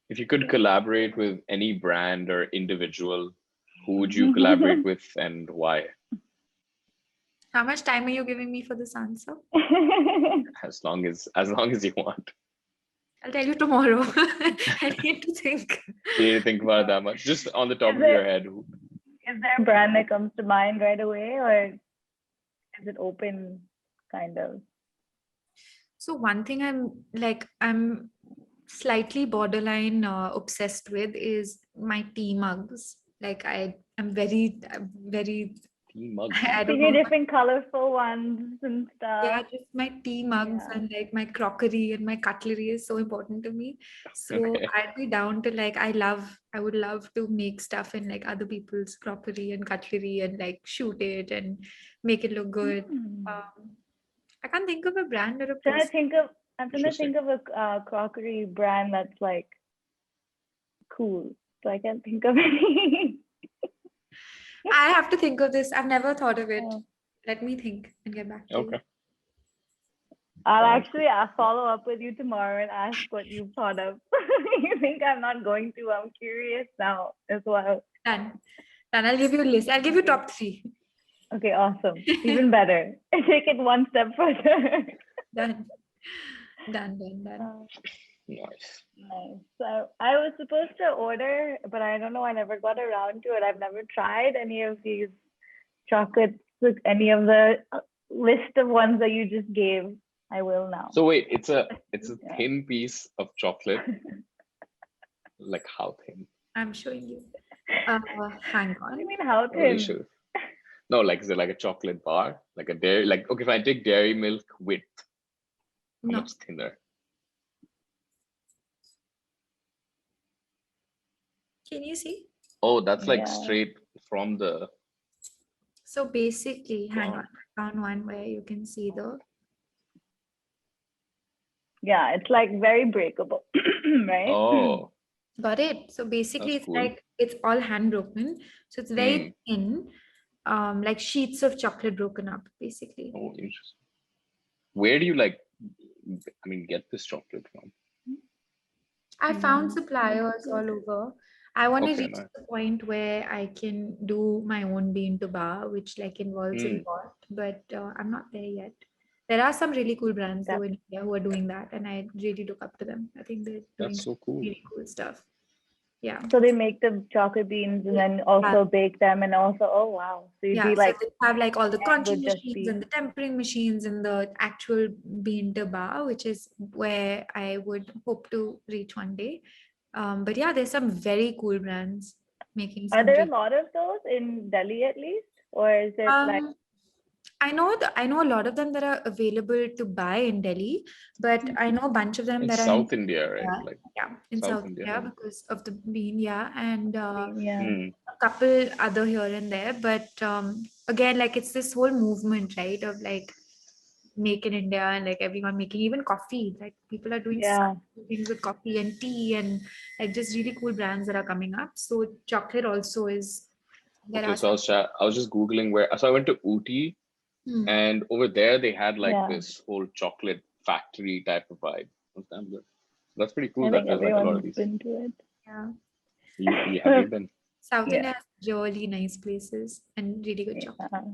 if you could Yeah. collaborate with any brand or individual, who would you collaborate with and why? How much time are you giving me for this answer? As long as you want. I'll tell you tomorrow. I need to think. You need to think about it that much. Just on the top Is of your there head. is there a brand that comes to mind right away, or is it open kind of? So one thing I'm slightly borderline obsessed with is my tea mugs. Like I'm very Tea mugs. I I've don't seen know. your different colorful ones and Yeah, stuff. just my tea mugs Yeah. and like my crockery and my cutlery is so important to me. So Okay. I'd be down to like I would love to make stuff in like other people's crockery and cutlery and like shoot it and make it look good. Hmm. Um, I can't think of a brand or a Trying to person. think of I'm trying to Interesting. think of a crockery brand that's like cool. So I can't think of any. I have to think of this. I've never thought of it. Oh. Let me think and get back to you. Okay. I'll Sounds actually good. follow up with you tomorrow and ask what you thought of. You think I'm not going to? I'm curious now as well. Done. Done. I'll give you a list. I'll give you Okay. top three. Okay, awesome. Even better. Take it one step further. Done. Done. Done. Done. Uh, Nice. nice. So I was supposed to order, but I don't know. I never got around to it. I've never tried any of these chocolates with any of the list of ones that you just gave. I will now. So wait, it's a Yeah. thin piece of chocolate. Like how thin? I'm showing you. Hang What do on. you mean how Oh, you thin? should. No, like is it like a chocolate bar? Like a dairy, like okay, if I take dairy milk width, how No. much thinner? Can you see? Oh, that's like Yeah. straight from the So basically, hang wow. on. I found one where you can see the. Yeah, it's like very breakable, right? Oh, Got it. So basically, that's it's cool. like it's all hand broken. So it's Hmm. very thin, like sheets of chocolate broken up, basically. Oh, interesting. Where do you like, I mean, get this chocolate from? I found Looks suppliers all good. over. I want to Okay, reach nice. the point where I can do my own bean to bar, which like involves a Mm, lot, but I'm not there yet. There are some really cool brands though That, in India who are doing that, and I really look up to them. I think they're doing that's some so cool. really cool stuff. Yeah. so they make the chocolate beans and then Yeah. also bake them and also, oh wow. So you'd Yeah, be so like, they have like all the egg crunching would just machines be, and the tempering machines and the actual bean to bar, which is where I would hope to reach one day. But yeah, there's some very cool brands making are some there a really. lot of those in Delhi at least? Or is it like, Um, I know a lot of them that are available to buy in Delhi, but I know a bunch of them In that are in South India, right? India. Like Yeah, in South South India. India Yeah. because of the bean, yeah, and yeah, Mm, a couple other here and there. But again, like it's this whole movement, right, of like make in India and like everyone making even coffee. Like people are doing so yeah. many things with coffee and tea and like just really cool brands that are coming up. So chocolate also is there okay, are so some. I was just Googling where, so I went to Ooty, Hmm. and over there they had like Yeah. this whole chocolate factory type of vibe. Was damn good. That's pretty cool I that think there's like a lot of everyone's these. been to Yeah. You have you been? South yeah. India has really nice places and really good chocolate. Yeah.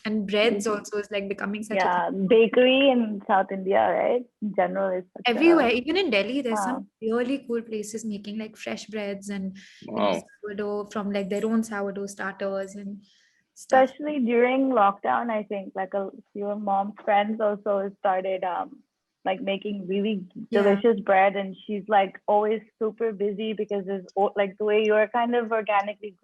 And breads also is like becoming such a thing. Yeah. Bakery in South India, right? In general is such a Everywhere, even in Delhi, there's some wow. really cool places making like fresh breads and Wow. sourdough from like their own sourdough starters and stuff. Especially during lockdown, I think like a few of mom's friends also started like making really Yeah, delicious bread, and she's like always super busy because there's like the way you're kind of organically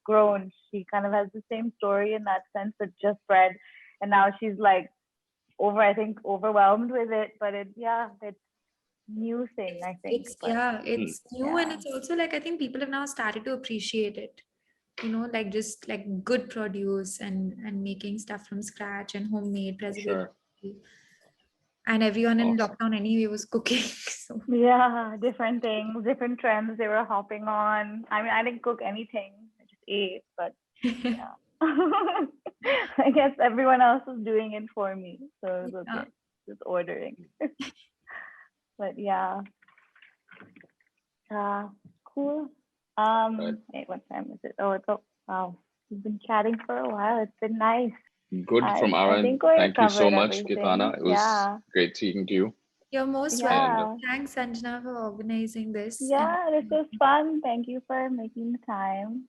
grown. She kind of has the same story in that sense, but just bread. And now she's like I think overwhelmed with it, but it's new thing I think, it's but yeah, Hmm. it's new and yeah, it's also like I think people have now started to appreciate it. Like just like good produce and making stuff from scratch and homemade For preservative. sure. And everyone in Awesome. lockdown anyway was cooking. So yeah, different things, different trends they were hopping on. I mean, I didn't cook anything, I just ate, but yeah. I guess everyone else was doing it for me, so it was yeah. okay, just ordering. But yeah, uh, cool. Right. Wait, what time is it? Oh, wow. We've been chatting for a while. It's been nice. Good from our I end. think we've Thank you so covered much, everything. Kitana. It was Yeah. great speaking to you. You're most welcome. And Yeah. Thanks, Sanjana, for organizing this. And Yeah, this was fun. Thank you for making the time.